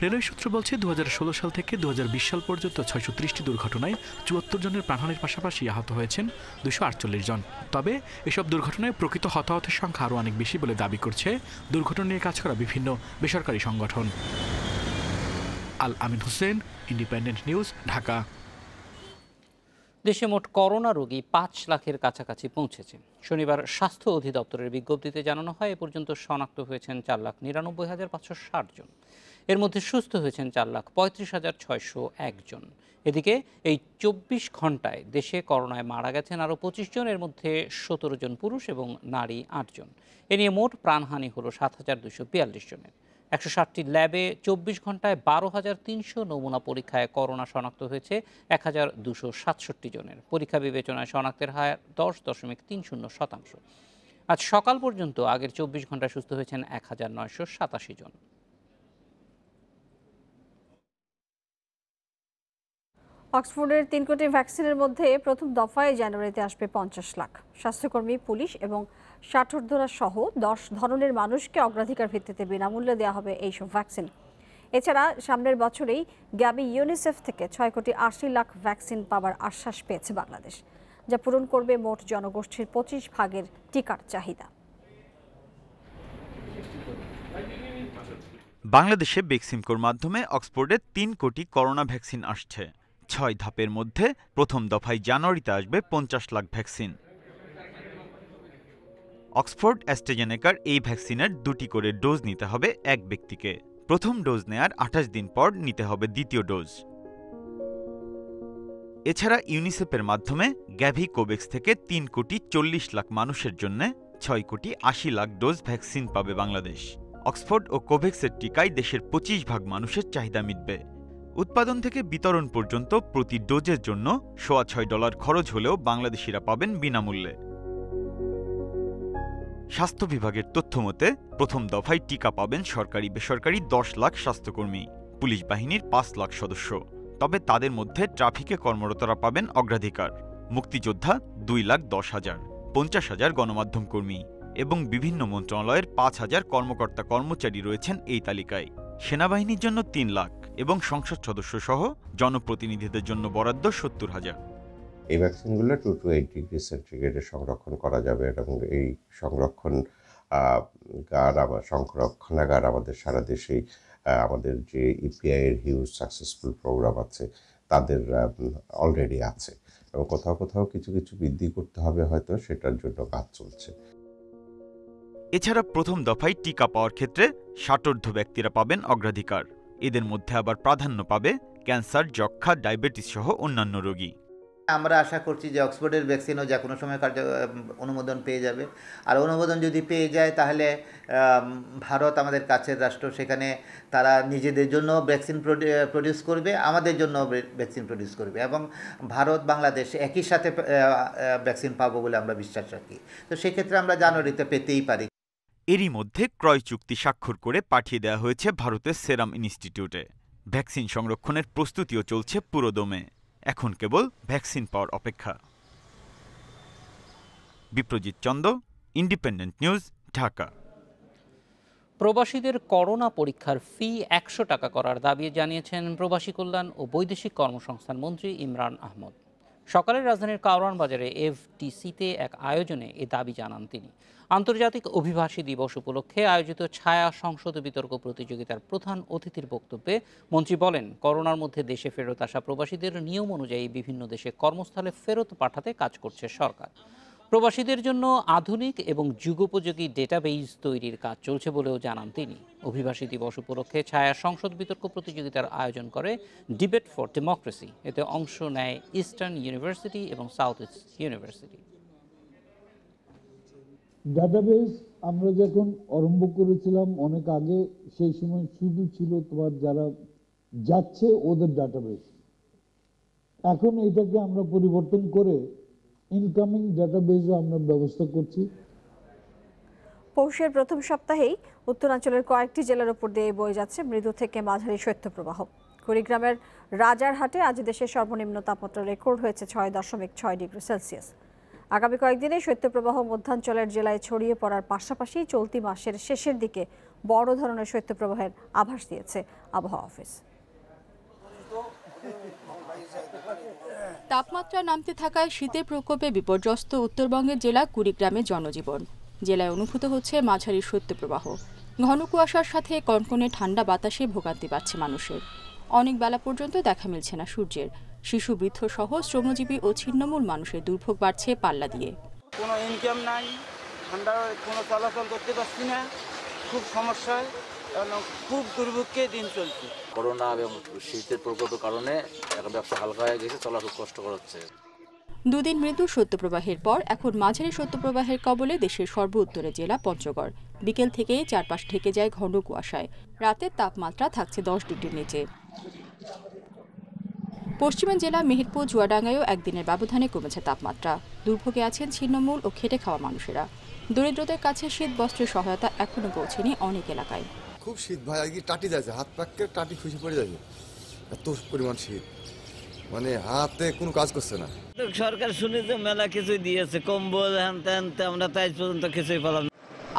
রেলওয়ে সূত্র বলছে, 2016 সাল থেকে 2020 সাল পর্যন্ত 630টি দুর্ঘটনায় 74 জনের প্রাণহানির পাশাপাশি আহত হয়েছেন 248 জন। তবে এসব দুর্ঘটনায় প্রকৃত হতাহতের সংখ্যা আরও অনেক বেশি বলে দাবি করছে দুর্ঘটনা নিয়ে কাজ করা বিভিন্ন বেসরকারি সংগঠন। আল আমিন হোসেন, ইন্ডিপেন্ডেন্ট নিউজ, ঢাকা। দেশে মোট করোনা রোগী 5 লাখের কাছাকাছি পৌঁছেছে। শনিবার স্বাস্থ্য অধিদপ্তরের বিজ্ঞপ্তিতে জানানো হয়, এ পর্যন্ত শনাক্ত হয়েছেন 4,99,560 জন। এর মধ্যে সুস্থ হয়েছেন 4,35,601 জন। এদিকে এই 24 ঘন্টায় দেশে করোনায় মারা গেছেন আরও 25 জন, এর মধ্যে 17 জন পুরুষ এবং নারী 8 জন। এ নিয়ে মোট প্রাণহানি হলো 7,242 জনের। 160টি ল্যাবে 24 ঘন্টায় 12,300 নমুনা পরীক্ষায় করোনা শনাক্ত হয়েছে 1,267 জনের। পরীক্ষা বিবেচনায় শনাক্তের হার 10.30%। আজ সকাল পর্যন্ত আগের 24 ঘন্টায় সুস্থ হয়েছেন 1,987 জন। অক্সফোর্ডের 3 কোটি ভ্যাকসিনের মধ্যে প্রথম দফায় জানুয়ারিতে আসবে 50 লাখ। স্বাস্থ্যকর্মী, পুলিশ এবং ষাটোর্ধ্বরা সহ 10 ধরনের মানুষকে অগ্রাধিকার ভিত্তিতে বিনামূল্যে দেওয়া হবে এইসব ভ্যাকসিন। এছাড়া সামনের বছরেই গ্যাবি ইউনিসেফ থেকে 6 কোটি 80 লাখ ভ্যাকসিন পাওয়ার আশ্বাস পেয়েছে বাংলাদেশ, যা পূরণ করবে মোট জনগোষ্ঠীর 25 ভাগের টিকার চাহিদা। বাংলাদেশে বেক্সিমকোর মাধ্যমে অক্সফোর্ডে 3 কোটি করোনা ভ্যাকসিন আসছে। 6 ধাপের মধ্যে প্রথম দফায় জানুয়ারিতে আসবে 50 লাখ ভ্যাকসিন। অক্সফোর্ড অ্যাস্ট্রাজেনেকার এই ভ্যাকসিনের 2টি করে ডোজ নিতে হবে এক ব্যক্তিকে। প্রথম ডোজ নেয়ার 28 দিন পর নিতে হবে দ্বিতীয় ডোজ। এছাড়া ইউনিসেফের মাধ্যমে গ্যাভি কোভ্যাক্স থেকে 3 কোটি 40 লাখ মানুষের জন্য 6 কোটি 80 লাখ ডোজ ভ্যাকসিন পাবে বাংলাদেশ। অক্সফোর্ড ও কোভ্যাক্সের টিকায় দেশের 25 ভাগ মানুষের চাহিদা মিটবে। উৎপাদন থেকে বিতরণ পর্যন্ত প্রতি ডোজের জন্য $6.25 খরচ হলেও বাংলাদেশিরা পাবেন বিনামূল্যে। স্বাস্থ্য বিভাগের তথ্য মতে প্রথম দফায় টিকা পাবেন সরকারি বেসরকারি 10 লাখ স্বাস্থ্যকর্মী, পুলিশ বাহিনীর 5 লাখ সদস্য। তবে তাদের মধ্যে ট্রাফিকে কর্মরতরা পাবেন অগ্রাধিকার। মুক্তিযোদ্ধা 2,10,000, 50,000 গণমাধ্যম কর্মী এবং বিভিন্ন মন্ত্রণালয়ের 5,000 কর্মকর্তা কর্মচারী রয়েছেন এই তালিকায়। সেনাবাহিনীর জন্য 3 লাখ এবং সংসদ সদস্য সহ জনপ্রতিনিধিদের জন্য বরাদ্দ 70,000। এই ভ্যাকসিনগুলো 2 to 8 ডিগ্রি সেন্টিগ্রেডে সংরক্ষণ করা যাবে এবং এই সংরক্ষণাগার আমাদের সারা দেশেই আমাদের যে ইপিআই এর হিউজ সাকসেসফুল প্রোগ্রাম আছে তাদের অলরেডি আছে এবং কোথাও কোথাও কিছু কিছু বৃদ্ধি করতে হবে, হয়তো সেটার জন্য কাজ চলছে। এছাড়া প্রথম দফায় টিকা পাওয়ার ক্ষেত্রে ষাটোর্ধ্ব ব্যক্তিরা পাবেন অগ্রাধিকার। এদের মধ্যে আবার প্রাধান্য পাবে ক্যান্সার, যক্ষ্মা, ডায়াবেটিস সহ অন্যান্য রোগী। আমরা আশা করছি যে অক্সফোর্ডের ভ্যাকসিনও যে কোনো সময় অনুমোদন পেয়ে যাবে। আর অনুমোদন যদি পেয়ে যায় তাহলে ভারত আমাদের কাছের রাষ্ট্র, সেখানে তারা নিজেদের জন্য ভ্যাকসিন প্রডিউস করবে, আমাদের জন্য ভ্যাকসিন প্রডিউস করবে এবং ভারত বাংলাদেশ একই সাথে ভ্যাকসিন পাবো বলে আমরা বিশ্বাস রাখি। তো সেক্ষেত্রে আমরা জানুয়ারিতে পেতেই পারি। এরই মধ্যে ক্রয় চুক্তি স্বাক্ষর করে পাঠিয়ে দেওয়া হয়েছে ভারতের সেরাম ইনস্টিটিউটে। ভ্যাকসিন সংরক্ষণের প্রস্তুতিও চলছে পুরোদমে। এখন কেবল ভ্যাকসিন পাওয়ার অপেক্ষা। Biprajit Chanda, independent news, Dhaka. প্রবাসীদের করোনা পরীক্ষার ফি ১০০ টাকা করার দাবি জানিয়েছেন প্রবাসী কল্যাণ ও বৈদেশিক কর্মসংস্থান মন্ত্রী ইমরান আহমদ। সকালে রাজধানীর কারওয়ান বাজারে এফটিসিতে এক আয়োজনে এ দাবি জানান তিনি। আন্তর্জাতিক অভিবাসী দিবস উপলক্ষে আয়োজিত ছায়া সংসদ বিতর্ক প্রতিযোগিতার প্রধান অতিথির বক্তব্যে মন্ত্রী বলেন, করোনার মধ্যে দেশে ফেরত আসা প্রবাসীদের নিয়ম অনুযায়ী বিভিন্ন দেশে কর্মস্থলে ফেরত পাঠাতে কাজ করছে সরকার। প্রবাসীদের জন্য আধুনিক এবং যুগোপযোগী ডেটাবেইস তৈরির কাজ চলছে বলেও জানান তিনি। অভিবাসী দিবস উপলক্ষে ছায়া সংসদ বিতর্ক প্রতিযোগিতার আয়োজন করে ডিবেট ফর ডেমোক্রেসি। এতে অংশ নেয় ইস্টার্ন ইউনিভার্সিটি এবং সাউথ ইস্ট ইউনিভার্সিটি। ডাটাবেস আমরা যখন আরম্ভ করেছিলাম অনেক আগে, সেই সময় শুধু ছিল তোমার যারা যাচ্ছে ওদের ডাটাবেস। এখন এটাকে আমরা পরিবর্তন করে ইনকামিং ডাটাবেসও আমরা ব্যবস্থা করছি। পৌষের প্রথম সপ্তাহেই উত্তরাঞ্চলের কয়েকটি জেলার উপর দিয়ে বয়ে যাচ্ছে মৃদু থেকে মাঝারি শৈত্যপ্রবাহ। কুড়িগ্রামের রাজারহাটে আজ দেশের সর্বনিম্ন তাপমাত্রা রেকর্ড হয়েছে 6.6 ডিগ্রি সেলসিয়াস। আগামী কয়েকদিনে শৈত্যপ্রবাহ মধ্যাঞ্চলের জেলায় ছড়িয়ে পড়ার পাশাপাশি চলতি মাসের শেষের দিকে বড় ধরনের শৈত্যপ্রবাহের আভাস দিয়েছে আবহাওয়া অফিস। তাপমাত্রা নামতে থাকায় শীতের প্রকোপে বিপর্যস্ত উত্তরবঙ্গের জেলা কুড়িগ্রামের জনজীবন। জেলায় অনুভূত হচ্ছে মাঝারি শৈত্যপ্রবাহ। ঘন কুয়াশার সাথে কনকনে ঠান্ডা বাতাসে ভোগান্তি পাচ্ছে মানুষের। অনেক বেলা পর্যন্ত দেখা মিলছে না সূর্যের। শিশু, বৃদ্ধ সহ শ্রমজীবী ও ছিন্নমূল মানুষের দুর্ভোগ বাড়ছে পাল্লা দিয়ে। কোনো ইনকাম নাই, ঠান্ডার কোনো চলাচল করতে পারছি না, খুব সমস্যা, খুব দুর্ভোগে দিন চলছে। করোনা এবং শীতের প্রকোপের কারণে ব্যবসা হালকা হয়ে গেছে, চলা খুব কষ্টকর হচ্ছে। দুদিন মৃদু শৈত্যপ্রবাহের পর এখন মাঝারি শৈত্যপ্রবাহের কবলে দেশের সর্ব উত্তরের জেলা পঞ্চগড়। বিকেল থেকেই চারপাশ ঢেকে যায় ঘন কুয়াশায়। রাতের তাপমাত্রা থাকছে 10 ডিগ্রির নিচে। পশ্চিমের জেলা মেহেরপুর, চুয়াডাঙ্গায়ও একদিনের ব্যবধানে কমেছে তাপমাত্রা। দুর্ভোগে আছেন ছিন্নমূল ও খেটে খাওয়া মানুষেরা। দরিদ্রদের কাছে শীত বস্ত্রের সহায়তা এখনো পৌঁছেনি অনেক এলাকায়। খুব শীত ভাই, আর কি টাটি যাচ্ছে, হাত পাককে টাটি খুশি পড়ে যাবে, এত পরিমাণ শীত, মানে হাতে কোনো কাজ করছে না। সরকার শুনে যে মেলা কিছুই দিয়েছে, কম্বল হ্যান ত্যান, আমরা তাই পর্যন্ত কিছুই পেলাম না।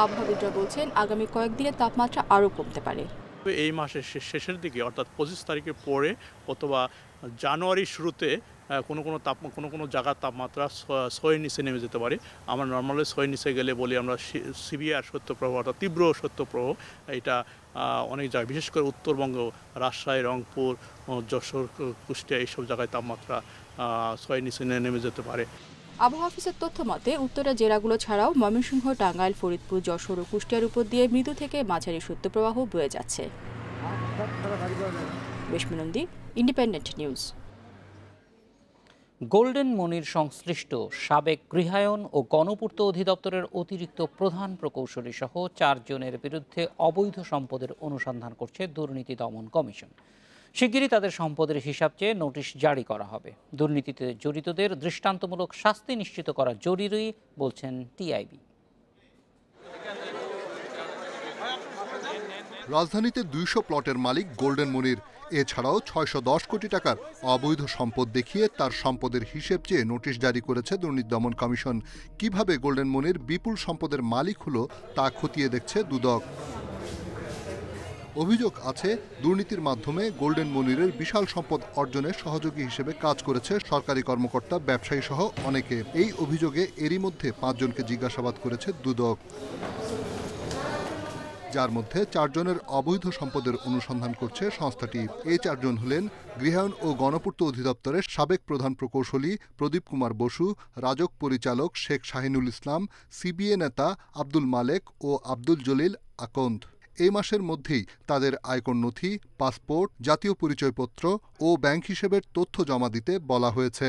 আবহাওয়াবিদরা বলছেন আগামী কয়েকদিনের তাপমাত্রা আরও কমতে পারে। এই মাসের শেষের দিকে অর্থাৎ 25 তারিখের পরে অথবা জানুয়ারির শুরুতে কোনো জায়গার তাপমাত্রা 6 নিচে নেমে যেতে পারে। আমরা নর্মালি 6 নিচে গেলে বলি আমরা সিভিয়ার শৈত্যপ্রবাহ অর্থাৎ তীব্র শৈত্যপ্রবাহ। এটা অনেক জায়গায়, বিশেষ করে উত্তরবঙ্গ, রাজশাহী, রংপুর, যশোর, কুষ্টিয়া এইসব জায়গায় তাপমাত্রা 6 নিচে নেমে যেতে পারে। আবহাওয়া অফিসের তথ্য মতে উত্তরের জেলাগুলো ছাড়াও ময়মনসিংহ, টাঙ্গাইল, ফরিদপুর, যশোর ও কুষ্টিয়ার উপর দিয়ে মৃদু থেকে মাঝারি শৈত্যপ্রবাহ বয়ে যাচ্ছে। বেশমিনন্দী, ইন্ডিপেন্ডেন্ট নিউজ। গোল্ডেন মনির সংশ্লিষ্ট সাবেক গৃহায়ন ও গণপূর্ত অধিদপ্তরের অতিরিক্ত প্রধান প্রকৌশলী সহ 4 জনের বিরুদ্ধে অবৈধ সম্পদের অনুসন্ধান করছে দুর্নীতি দমন কমিশন। শিগগিরই তাদের সম্পদের হিসাব চেয়ে নোটিশ জারি করা হবে। দুর্নীতিতে জড়িতদের দৃষ্টান্তমূলক শাস্তি নিশ্চিত করা জরুরি বলছেন টিআইবি। রাজধানীতে 200 প্লটের মালিক গোল্ডেন মনির। এছাড়াও 610 কোটি টাকার অবৈধ সম্পদ দেখিয়ে তার সম্পদের হিসেব চেয়ে নোটিশ জারি করেছে দুর্নীতি দমন কমিশন। কিভাবে গোল্ডেন মনির বিপুল সম্পদের মালিক হলো তা খতিয়ে দেখছে দুদক। অভিযোগ আছে দুর্নীতির মাধ্যমে গোল্ডেন মনিরের বিশাল সম্পদ অর্জনের সহযোগী হিসেবে কাজ করেছে সরকারি কর্মকর্তা, ব্যবসায়ী সহ অনেকে। এই অভিযোগে এরই মধ্যে 5 জনকে জিজ্ঞাসাবাদ করেছে দুদক, যার মধ্যে 4 জনের অবৈধ সম্পদের অনুসন্ধান করছে সংস্থাটি। এই 4 জন হলেন গৃহায়ন ও গণপূর্ত অধিদপ্তরের সাবেক প্রধান প্রকৌশলী প্রদীপ কুমার বসু, রাজক পরিচালক শেখ শাহিনুল ইসলাম, সিবিএ নেতা আব্দুল মালেক ও আব্দুল জলিল আকন্দ। এই মাসের মধ্যেই তাদের আয়কর নথি, পাসপোর্ট, জাতীয় পরিচয়পত্র ও ব্যাংক হিসেবের তথ্য জমা দিতে বলা হয়েছে।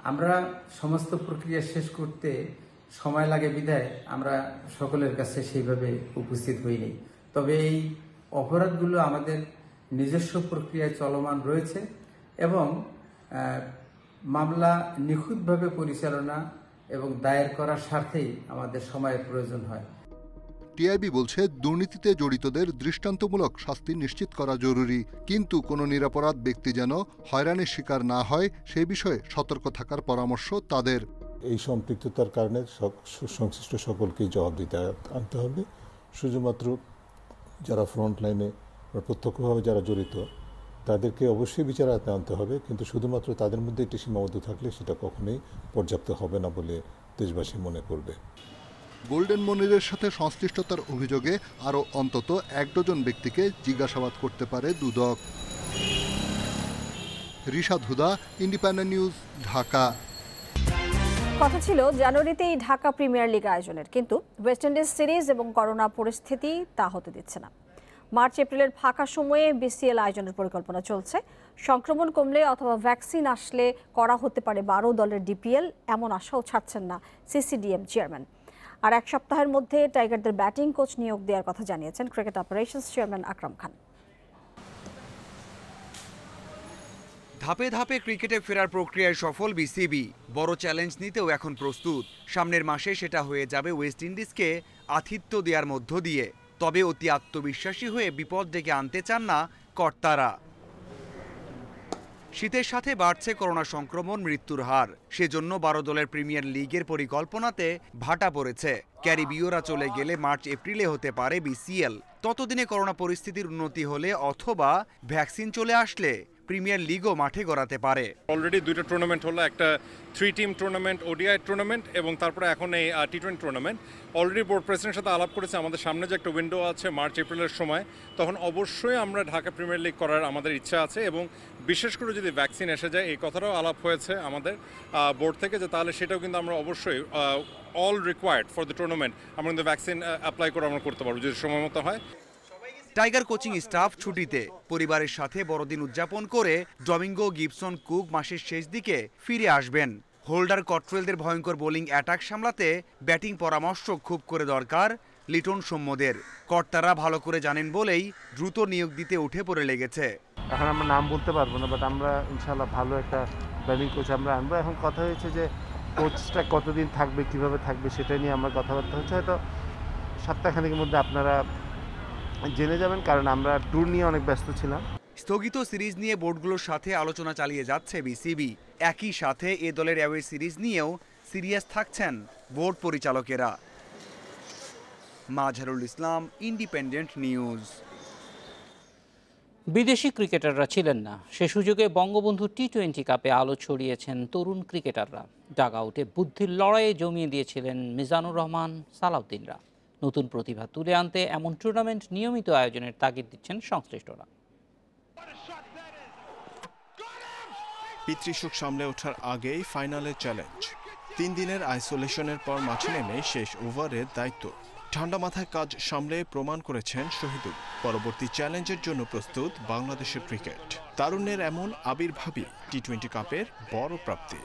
আমরা সমস্ত প্রক্রিয়া শেষ করতে সময় লাগে বিধায় আমরা সকলের কাছে সেইভাবে উপস্থিত হইনি। তবে এই অপরাধগুলো আমাদের নিজস্ব প্রক্রিয়ায় চলমান রয়েছে এবং মামলা নিখুঁতভাবে পরিচালনা এবং দায়ের করার স্বার্থেই আমাদের সময়ের প্রয়োজন হয়। টিআইবি বলছে, দুর্নীতিতে জড়িতদের দৃষ্টান্তমূলক শাস্তি নিশ্চিত করা জরুরি, কিন্তু কোনো নিরপরাধ ব্যক্তি যেন হয়রানির শিকার না হয় সেই বিষয়ে সতর্ক থাকার পরামর্শ তাদের। এই সম্পৃক্ততার কারণে সংশ্লিষ্ট সকলকেই জবাবদিহিতে আনতে হবে। শুধুমাত্র যারা ফ্রন্ট লাইনে প্রত্যক্ষভাবে যারা জড়িত তাদেরকে অবশ্যই বিচার আওতায় আনতে হবে, কিন্তু শুধুমাত্র তাদের মধ্যে একটি সীমাবদ্ধ থাকলে সেটা কখনোই পর্যাপ্ত হবে না বলে দেশবাসী মনে করবে। গোল্ডেন মনিরের সাথে সংশ্লিষ্টতার অভিযোগে আরও অন্তত 1 ডজন ব্যক্তিকে জিজ্ঞাসাবাদ করতে পারে দুদক। রিশাদ হুদা, ইন্ডিপেন্ডেন্ট নিউজ, ঢাকা। কথা ছিল জানুয়ারিতেই ঢাকা প্রিমিয়ার লিগ আয়োজনের, কিন্তু ওয়েস্ট ইন্ডিজ সিরিজ এবং করোনা পরিস্থিতি তা হতে দিচ্ছে না। মার্চ এপ্রিলের ফাঁকা সময়ে বিসিএল আয়োজনের পরিকল্পনা চলছে। সংক্রমণ কমলে অথবা ভ্যাকসিন আসলে করা হতে পারে 12 দলের ডিপিএল, এমন আশাও ছাড়ছেন না সিসিডিএম চেয়ারম্যান। আর 1 সপ্তাহের মধ্যে টাইগারদের ব্যাটিং কোচ নিয়োগ দেওয়ার কথা জানিয়েছেন cricket operations chairman Akram Khan. ধাপে ধাপে ক্রিকেটে ফেরার প্রক্রিয়ায় সফল বিসিবি। বড় চ্যালেঞ্জ নিতেও এখন প্রস্তুত। সামনের মাসে সেটা হয়ে যাবে ওয়েস্ট ইন্ডিজকে আতিথ্য দেওয়ার মধ্য দিয়ে। তবে অতি আত্মবিশ্বাসী হয়ে বিপদ ডেকে আনতে চান না কর্তারা। শীতের সাথে বাড়ছে করোনা সংক্রমণ, মৃত্যুর হার। সেজন্য 12 দলের প্রিমিয়ার লিগের পরিকল্পনাতে ভাটা পড়েছে। ক্যারিবীয়রা চলে গেলে মার্চ এপ্রিলে হতে পারে বিসিএল। ততদিনে করোনা পরিস্থিতির উন্নতি হলে অথবা ভ্যাকসিন চলে আসলে প্রিমিয়ার লিগও মাঠে গড়াতে পারে। অলরেডি 2টা টুর্নামেন্ট হলো, একটা 3 টিম টুর্নামেন্ট, ওডিআই টুর্নামেন্ট, এবং তারপরে এখন এই টি20 টুর্নামেন্ট। অলরেডি বোর্ড প্রেসিডেন্টের সাথে আলাপ করেছে, আমাদের সামনে যে একটা উইন্ডো আছে মার্চ এপ্রিলের সময়, তখন অবশ্যই আমরা ঢাকা প্রিমিয়ার লিগ করার আমাদের ইচ্ছা আছে, এবং বিশেষ করে যদি ভ্যাকসিন এসে যায় এই কথাটাও আলাপ হয়েছে আমাদের বোর্ড থেকে, যে তাহলে সেটাও কিন্তু আমরা অবশ্যই all required for the tournament আমরা কিন্তু ভ্যাকসিন অ্যাপ্লাই করে আমরা করতে পারবো যদি সময় মতো হয়। টাইগার কোচিং স্টাফ ছুটিতে, পরিবারের সাথে বড়দিন উদযাপন করে ডমিঙ্গো, গিবসন, কুক মাসের শেষ দিকে ফিরে আসবেন। হোল্ডার কট্রেলদের ভয়ঙ্কর বোলিং অ্যাটাক সামলাতে ব্যাটিং পরামর্শ খুব করে দরকার লিটন সৌম্যদের। কর্তারা ভালো করে জানেন বলেই দ্রুত নিয়োগ দিতে উঠে পড়ে লেগেছে। এখন আমরা নাম বলতে পারবো না, বাট আমরা ইনশাল্লাহ ভালো একটা ব্যাটিং কোচ আমরা আনবো। এখন কথা হয়েছে যে কোচটা কতদিন থাকবে, কিভাবে থাকবে, সেটা নিয়ে আমার কথাবার্তা হচ্ছে। হয়তো সপ্তাহখানেকের মধ্যে আপনারা জেনে যাবেন, কারণ আমরা ট্যুর নিয়ে অনেক ব্যস্ত ছিলাম। স্থগিত সিরিজ নিয়ে বোর্ডগুলোর সাথে আলোচনা চালিয়ে যাচ্ছে বিসিবি। একই সাথে এ দলের অ্যাওয়ে সিরিজ নিয়েও সিরিয়াস থাকছেন board পরিচালকেরা। Mazharul Islam, independent news. বিদেশি ক্রিকেটাররা ছিলেন না, সে সুযোগে বঙ্গবন্ধু টি20 কাপে আলো ছড়িয়েছেন তরুণ ক্রিকেটাররা। ডাগ আউটে বুদ্ধির লড়াইয়ে জমিয়ে দিয়েছিলেন মিজানুর রহমান, সালাউদ্দিনরা। নতুন প্রতিভা তুলে আনতে এমন টুর্নামেন্ট নিয়মিত আয়োজনের তাগিদ দিচ্ছেন সংশ্লিষ্টরা। পিতৃসুখ সামলে ওঠার আগেই ফাইনালের চ্যালেঞ্জ। 3 দিনের আইসোলেশনের পর মাঠে নেমে শেষ ওভারের দায়িত্ব। ঠান্ডা মাথায় কাজ সামলে প্রমাণ করেছেন শহীদুল। পরবর্তী চ্যালেঞ্জের জন্য প্রস্তুত বাংলাদেশের ক্রিকেট। তারুণ্যের এমন আবির্ভাবই টি20 কাপের বড় প্রাপ্তি।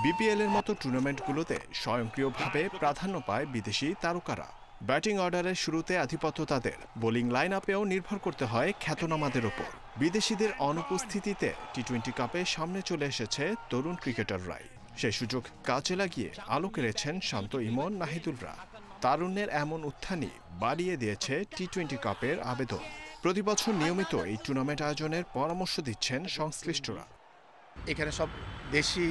বিপিএল-এর মতো টুর্নামেন্টগুলোতে স্বয়ংক্রিয়ভাবে প্রাধান্য পায় বিদেশি তারকারা। ব্যাটিং অর্ডারের শুরুতে আধিপত্য তাদের, বোলিং লাইন আপেও নির্ভর করতে হয় খ্যাতনামাদের ওপর। বিদেশিদের অনুপস্থিতিতে টি20 কাপে সামনে চলে এসেছে তরুণ ক্রিকেটাররাই। সেই সুযোগ কাজে লাগিয়ে আলো কেড়েছেন শান্ত ইমন, নাহিদুলরা। তারুণ্যের এমন উত্থানই বাড়িয়ে দিয়েছে টি20 কাপের আবেদন। প্রতি বছর নিয়মিত এই টুর্নামেন্ট আয়োজনের পরামর্শ দিচ্ছেন সংশ্লিষ্টরা। এখানে সব দেশি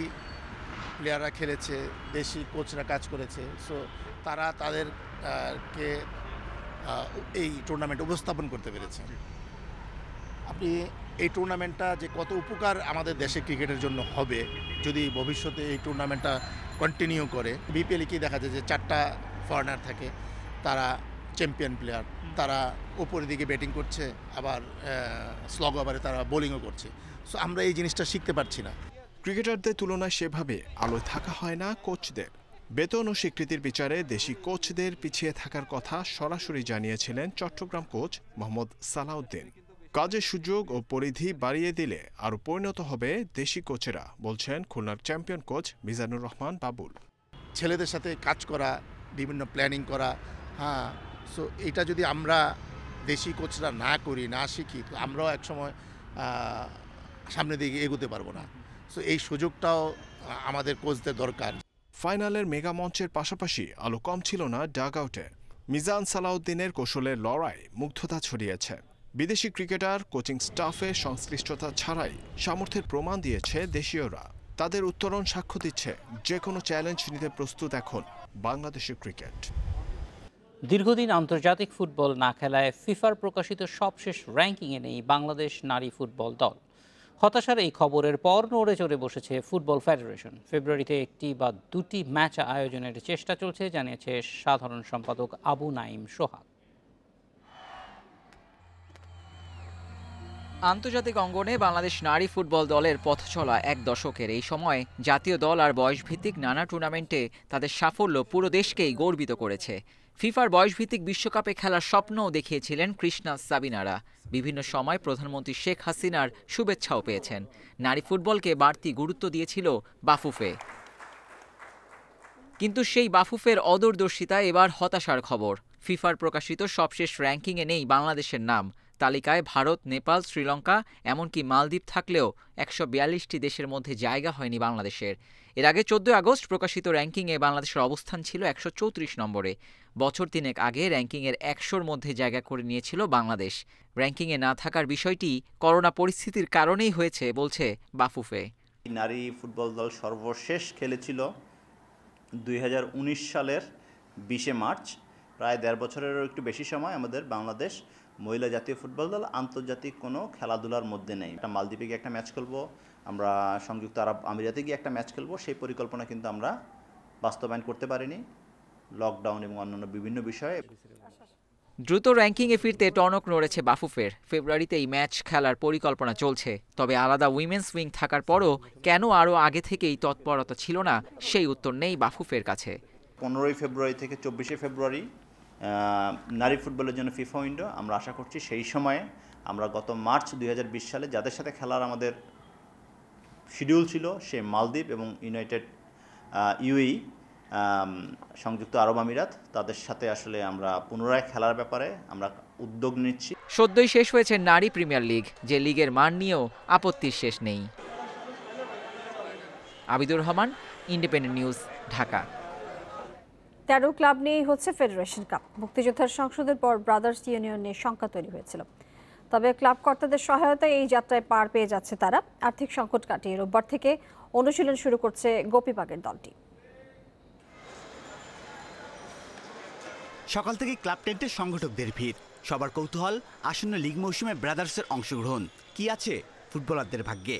প্লেয়াররা খেলেছে, দেশি কোচরা কাজ করেছে, সো তারা তাদেরকে এই টুর্নামেন্ট উপস্থাপন করতে পেরেছে। আপনি এই টুর্নামেন্টটা যে কত উপকার আমাদের দেশে ক্রিকেটের জন্য হবে যদি ভবিষ্যতে এই টুর্নামেন্টটা কন্টিনিউ করে। বিপিএলে কি দেখা যায় যে 4টা ফরেনার থাকে, তারা চ্যাম্পিয়ন প্লেয়ার, তারা উপরের দিকে ব্যাটিং করছে, আবার স্লগ ওভারে তারা বোলিংও করছে। সো আমরা এই জিনিসটা শিখতে পারছি না। ক্রিকেটারদের তুলনায় সেভাবে আলোয় থাকা হয় না কোচদের। বেতন ও স্বীকৃতির বিচারে দেশি কোচদের পিছিয়ে থাকার কথা সরাসরি জানিয়েছিলেন চট্টগ্রাম কোচ মোহাম্মদ সালাউদ্দিন। কাজের সুযোগ ও পরিধি বাড়িয়ে দিলে আরও পরিণত হবে দেশি কোচেরা, বলছেন খুলনার চ্যাম্পিয়ন কোচ মিজানুর রহমান বাবুল। ছেলেদের সাথে কাজ করা, বিভিন্ন প্ল্যানিং করা, হ্যাঁ, সো এটা যদি আমরা দেশি কোচরা না করি, না শিখি, তো আমরাও একসময় সামনের দিকে এগোতে পারবো না। সো এই সুযোগটাও আমাদের কোচদের দরকার। ফাইনালের মেগা মঞ্চের পাশাপাশি আলো কম ছিল না ডাগ আউটে। মিজান সালাউদ্দিনের কৌশলের লড়াই মুগ্ধতা ছড়িয়েছে। বিদেশি ক্রিকেটার কোচিং স্টাফে সংশ্লিষ্টতা ছাড়াই সামর্থ্যের প্রমাণ দিয়েছে দেশীয়রা। তাদের উত্তরণ সাক্ষ্য দিচ্ছে যে কোনো চ্যালেঞ্জ নিতে প্রস্তুত এখন বাংলাদেশের ক্রিকেট। দীর্ঘদিন আন্তর্জাতিক ফুটবল না খেলায় ফিফার প্রকাশিত সবশেষ র্যাঙ্কিংয়ে নেই বাংলাদেশ নারী ফুটবল দল। হতাশার এই খবরের পর নড়ে চড়ে বসেছে ফুটবল ফেডারেশন। ফেব্রুয়ারিতে একটি বা দুটি ম্যাচ আয়োজনের চেষ্টা চলছে, জানিয়েছে সাধারণ সম্পাদক আবু নাইম সোহাগ। আন্তর্জাতিক অঙ্গনে বাংলাদেশ নারী ফুটবল দলের পথ চলা এক দশকের এই সময় জাতীয় দল আর বয়সভিত্তিক নানা টুর্নামেন্টে তাদের সাফল্য পুরো দেশকেই গর্বিত করেছে। ফিফার বয়সভিত্তিক বিশ্বকাপে খেলার স্বপ্নও দেখিয়েছিলেন কৃষ্ণা সাবিনারা। বিভিন্ন সময় প্রধানমন্ত্রী শেখ হাসিনার শুভেচ্ছাও পেয়েছেন। নারী ফুটবলকে বাড়তি গুরুত্ব দিয়েছিল বাফুফে। কিন্তু সেই বাফুফের অদূরদর্শিতা এবার হতাশার খবর। ফিফার প্রকাশিত সবশেষ র্যাঙ্কিংয়ে নেই বাংলাদেশের নাম। তালিকায় ভারত, নেপাল, শ্রীলঙ্কা এমনকি মালদ্বীপ থাকলেও ১৪২টি দেশের মধ্যে জায়গা হয়নি বাংলাদেশের। এর আগে ১৪ আগস্ট প্রকাশিত র্যাঙ্কিংয়ে বাংলাদেশের অবস্থান ছিল ১৩৪ নম্বরে। বছর তিনেক আগে র্যাঙ্কিংয়ের ১০০-র মধ্যে জায়গা করে নিয়েছিল বাংলাদেশ। র্যাঙ্কিংয়ে না থাকার বিষয়টি করোনা পরিস্থিতির কারণেই হয়েছে বলছে বাফুফে। নারী ফুটবল দল সর্বশেষ খেলেছিল ২০১৯ সালের ২০ মার্চ। প্রায় ১.৫ বছরেরও একটু বেশি সময় আমাদের বাংলাদেশ মহিলা জাতীয় ফুটবল দল আন্তর্জাতিক কোনো খেলাধুলার মধ্যে নেই। একটা মালদ্বীপে গিয়ে একটা ম্যাচ খেলবো, আমরা সংযুক্ত আরব আমিরাতে গিয়ে একটা ম্যাচ খেলবো, সেই পরিকল্পনা কিন্তু আমরা বাস্তবায়ন করতে পারিনি লকডাউন এবং অন্যান্য বিভিন্ন বিষয়ে। দ্রুত র্যাঙ্কিংয়ে ফিরতে টনক নড়েছে বাফুফের। ফেব্রুয়ারিতে এই ম্যাচ খেলার পরিকল্পনা চলছে। তবে আলাদা উইমেন্স উইং থাকার পরও কেন আরও আগে থেকেই তৎপরতা ছিল না, সেই উত্তর নেই বাফুফের কাছে। 15 ফেব্রুয়ারি থেকে 24 ফেব্রুয়ারি নারী ফুটবলের জন্য ফিফা উইন্ডো। আমরা আশা করছি সেই সময়ে আমরা গত মার্চ 2020 সালে যাদের সাথে খেলার আমাদের শিডিউল ছিল, সে মালদ্বীপ এবং ইউনাইটেড ইউএই সংযুক্ত আরব আমিরাত, তাদের সাথে আসলে আমরা পুনরায় খেলার ব্যাপারে আমরা উদ্যোগ নিচ্ছি। সদ্যই শেষ হয়েছে নারী প্রিমিয়ার লিগ, যে লিগের মান নিয়েও আপত্তির শেষ নেই। Abidur Rahman, independent news, Dhaka. 13 club নিয়েই হচ্ছে ফেডারেশন কাপ। মুক্তিযোদ্ধার সংসদের পর ব্রাদার্স ইউনিয়ন নিয়ে শঙ্কা তৈরি হয়েছিল। তবে ক্লাব কর্তাদের সহায়তায় এই যাত্রায় পার পেয়ে যাচ্ছে তারা। আর্থিক সংকট কাটিয়ে রোববার থেকে অনুশীলন শুরু করছে গোপীবাগের দলটি। সকাল থেকে ক্লাব টেন্টে সংগঠকদের ভিড়, সবার কৌতূহল আসন্ন লিগ মৌসুমে ব্রাদার্সের অংশগ্রহণ কি আছে ফুটবলারদের ভাগ্যে।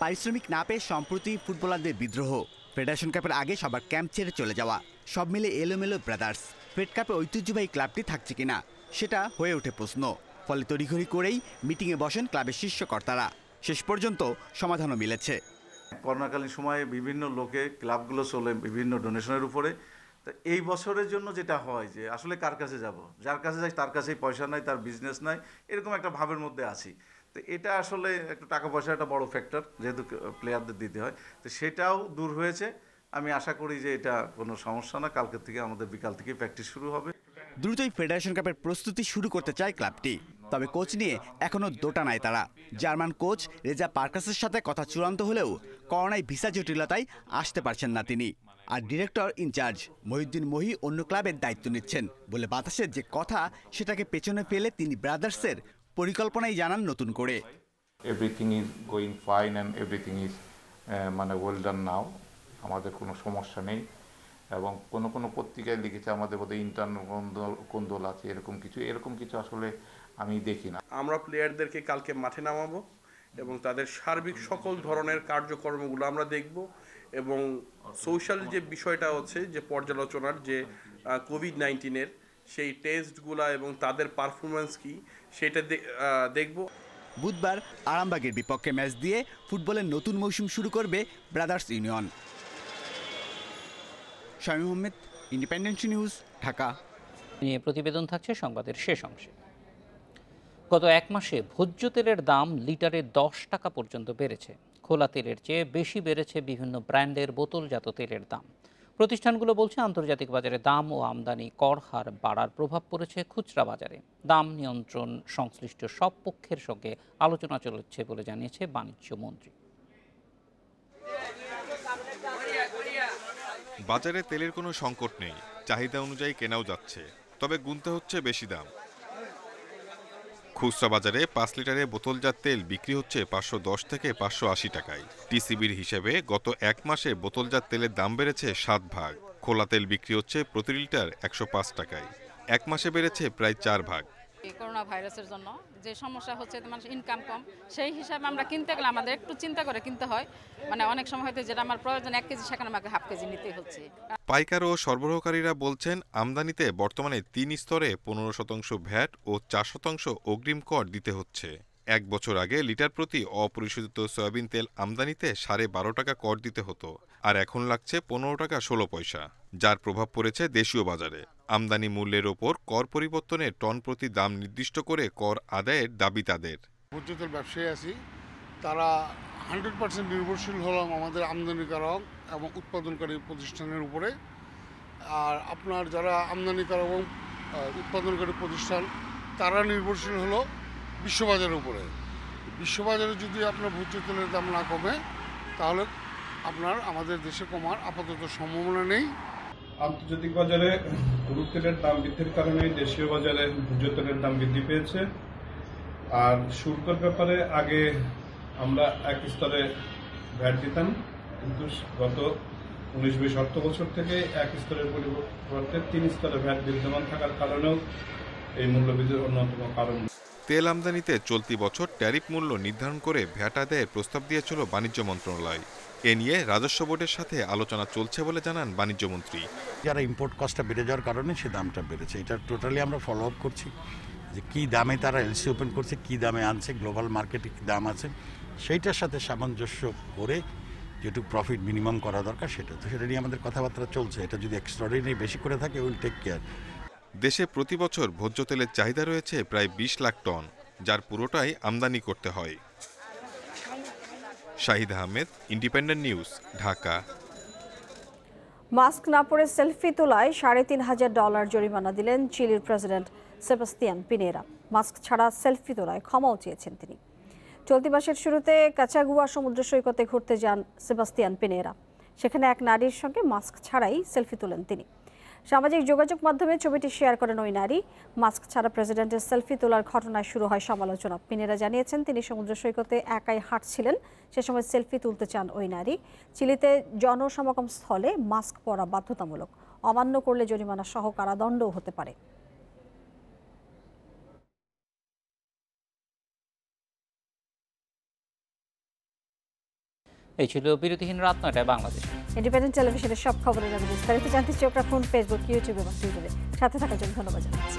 পারিশ্রমিক না পেয়ে সম্প্রতি ফুটবলারদের বিদ্রোহ, ফেডারেশন কাপের আগে সবার ক্যাম্প ছেড়ে চলে যাওয়া, সব মিলে এলোমেলো ব্রাদার্স। ফেড কাপে ঐতিহ্যবাহী ক্লাবটি থাকছে কিনা সেটা হয়ে ওঠে প্রশ্ন। ফলে তড়িঘড়ি করেই মিটিংয়ে বসেন ক্লাবের শীর্ষ কর্তারা। শেষ পর্যন্ত সমাধানও মিলেছে। করোনাকালীন সময়ে বিভিন্ন লোকে ক্লাবগুলো চলে বিভিন্ন ডোনেশনের উপরে। তো এই বছরের জন্য যেটা হয় যে আসলে কার কাছে যাব, যার কাছে যাই তার কাছেই পয়সা নাই, তার বিজনেস নাই, এরকম একটা ভাবের মধ্যে আছি। তো এটা আসলে একটু টাকা পয়সা একটা বড় ফ্যাক্টর, যেহেতু প্লেয়ারদের দিতে হয়। তো সেটাও দূর হয়েছে। আমি আশা করি যে এটা কোনো সমস্যা না। কালকে থেকে আমাদের বিকাল থেকে প্র্যাকটিস শুরু হবে। দ্রুতই ফেডারেশন কাপের প্রস্তুতি শুরু করতে চায় ক্লাবটি। তবে কোচ নিয়ে এখনও দোটা নাই তারা। জার্মান কোচ রেজা পার্কাসের সাথে কথা চূড়ান্ত হলেও করোনায় ভিসা জটিলতায় আসতে পারছেন না তিনি। আর ডিরেক্টর ইনচার্জ মহিউদ্দিন মহি অন্য ক্লাবের দায়িত্ব নিচ্ছেন বলে বাতাসের যে কথা, সেটাকে পেছনে ফেলে তিনি ব্রাদার্সের পরিকল্পনাই জানান নতুন করে। Everything is going fine and everything is মানে ওয়েল ডান নাও। আমাদের কোনো সমস্যা নেই এবং কোনো পত্রিকায় লিখেছে আমাদের বোধহয় ইন্টার্ন কোন্দল আছে, এরকম কিছু আসলে আমি দেখি না। আমরা প্লেয়ারদেরকে কালকে মাঠে নামাবো এবং তাদের সার্বিক সকল ধরনের কার্যকর্মগুলো আমরা দেখব এবং সোশ্যাল যে বিষয়টা হচ্ছে যে পর্যালোচনার যে কোভিড-19-এর সেই টেস্টগুলা এবং তাদের পারফরমেন্স কি সেটা দেখব। বুধবার আরামবাগের বিপক্ষে ম্যাচ দিয়ে ফুটবলের নতুন মৌসুম শুরু করবে brothers union. Shamim Ahmed, independent news, Dhaka. নিয়ে প্রতিবেদন থাকছে সংবাদের শেষ অংশে। গত এক মাসে ভোজ্য তেলের দাম লিটারে 10 টাকা পর্যন্ত বেড়েছে। খোলা তেলের চেয়ে বেশি বেড়েছে বিভিন্ন ব্র্যান্ডের বোতলজাত তেলের দাম। প্রতিষ্ঠানগুলো বলছে আন্তর্জাতিক বাজারে দাম ও আমদানি কর হার বাড়ার প্রভাব পড়েছে খুচরা বাজারে। দাম নিয়ন্ত্রণ সংশ্লিষ্ট সব পক্ষের সঙ্গে আলোচনা চলছে বলে জানিয়েছে বাণিজ্য মন্ত্রী। বাজারে তেলের কোনো সংকট নেই, চাহিদা অনুযায়ী কেনাও যাচ্ছে, তবে গুনতে হচ্ছে বেশি দাম। খুচরা বাজারে 5 লিটারে বোতলজাত তেল বিক্রি হচ্ছে 510 থেকে 580 টাকায়। টিসিবির হিসেবে গত এক মাসে বোতলজাত তেলের দাম বেড়েছে 7 ভাগ। খোলা তেল বিক্রি হচ্ছে প্রতি লিটার 105 টাকায়। এক মাসে বেড়েছে প্রায় 4 ভাগ। করোনা ভাইরাসের জন্য যে সমস্যা হচ্ছে, মানুষ ইনকাম কম, সেই হিসাবে আমরা কিনতে গেলে আমাদের একটু চিন্তা করে কিনতে হয়। মানে অনেক সময় হয়তো যেটা আমার প্রয়োজন 1 কেজি, সেখানে আমাকে হাফ কেজি নিতে হচ্ছে। পাইকার ও সরবরাহকারীরা বলছেন আমদানিতে বর্তমানে 3 স্তরে 15% ভ্যাট ও 4% অগ্রিম কর দিতে হচ্ছে। 1 বছর আগে লিটার প্রতি অপরিশোধিত সয়াবিন তেল আমদানিতে 12.5 টাকা কর দিতে হতো, আর এখন লাগছে 15 টাকা 16 পয়সা, যার প্রভাব পড়েছে দেশীয় বাজারে। আমদানি মূল্যের ওপর কর পরিবর্তনে টন প্রতি দাম নির্দিষ্ট করে কর আদায়ের দাবি তাদের। ভোজ্য তেল ব্যবসায়ী আছি, তারা 100% নির্ভরশীল হলাম আমাদের আমদানিকারক এবং উৎপাদনকারী প্রতিষ্ঠানের উপরে। আর আপনার যারা আমদানিকারক এবং উৎপাদনকারী প্রতিষ্ঠান, তারা নির্ভরশীল হলো বিশ্ববাজারের উপরে। বিশ্ববাজারে যদি আপনার ভোজ্য তেলের দাম না কমে, তাহলে আপনার আমাদের দেশে কমার আপাতত সম্ভাবনা নেই। আন্তর্জাতিক বাজারে ক্রুড তেলের দাম বৃদ্ধির কারণে দেশীয় বাজারে ভোজ্য তেলের দাম বৃদ্ধি পেয়েছে। আর শুল্কের ব্যাপারে আগে আমরা 1 স্তরে ভ্যাট দিতাম, কিন্তু গত 19-20 অর্থ বছর থেকে 1 স্তরের পরিবর্তে 3 স্তরে ভ্যাট বিদ্যমান থাকার কারণেও এই মূল্যবৃদ্ধির অন্যতম কারণ। তেল আমদানিতে চলতি বছর ট্যারিফ মূল্য নির্ধারণ করে ভ্যাট আদায়ের প্রস্তাব দিয়েছিল বাণিজ্য মন্ত্রণালয়। এ নিয়ে রাজস্ব বোর্ডের সাথে আলোচনা চলছে বলে জানান বাণিজ্যমন্ত্রী। যারা ইম্পোর্ট কস্টটা বেড়ে যাওয়ার কারণে সে দামটা বেড়েছে, এটা টোটালি আমরা ফলো আপ করছি যে কী দামে তারা এলসি ওপেন করছে, কী দামে আনছে, গ্লোবাল মার্কেটে কী দাম আছে, সেইটার সাথে সামঞ্জস্য করে যেটুকু প্রফিট মিনিমাম করা দরকার সেটা নিয়ে আমাদের কথাবার্তা চলছে। এটা যদি এক্সট্রাঅর্ডিনারি বেশি করে থাকে, উইল টেক কেয়ার। দেশে প্রতি বছর ভোজ্য তেলের চাহিদা রয়েছে প্রায় 20 লাখ টন, যার পুরোটাই আমদানি করতে হয়। Shahid Ahmed, independent news, Dhaka. Mask না পরে সেলফি তোলায় $3,500 জরিমানা দিলেন চিলির প্রেসিডেন্ট সেবাস্তিয়ান পিনেরা। মাস্ক ছাড়া সেলফি তোলায় ক্ষমাও চেয়েছেন তিনি। চলতি মাসের শুরুতে কাচাগুয়া সমুদ্র সৈকতে ঘুরতে যান সেবাস্তিয়ান পিনেরা। সেখানে এক নারীর সঙ্গে মাস্ক ছাড়াই সেলফি তোলেন তিনি। সামাজিক যোগাযোগ মাধ্যমে ছবিটি শেয়ার করেন ওই নারী। মাস্ক ছাড়া প্রেসিডেন্টের সেলফি তোলার ঘটনায় শুরু হয় সমালোচনা। পিনেরা জানিয়েছেন তিনি সমুদ্র সৈকতে একাই হাঁটছিলেন, সে সময় সেলফি তুলতে চান ওই নারী। চিলিতে জনসমাগম স্থলে মাস্ক পরা বাধ্যতামূলক, অমান্য করলে জরিমানা সহ কারাদণ্ডও হতে পারে। এই ছিল বিরতিহীন রাত 9টায় বাংলাদেশ। ইন্ডিপেন্ডেন্ট টেলিভিশনের সব খবরের বিস্তারিত জানতে চোখ রাখুন ফেসবুক, ইউটিউব এবং টুইটারে। সাথে থাকার জন্য ধন্যবাদ জানাচ্ছি।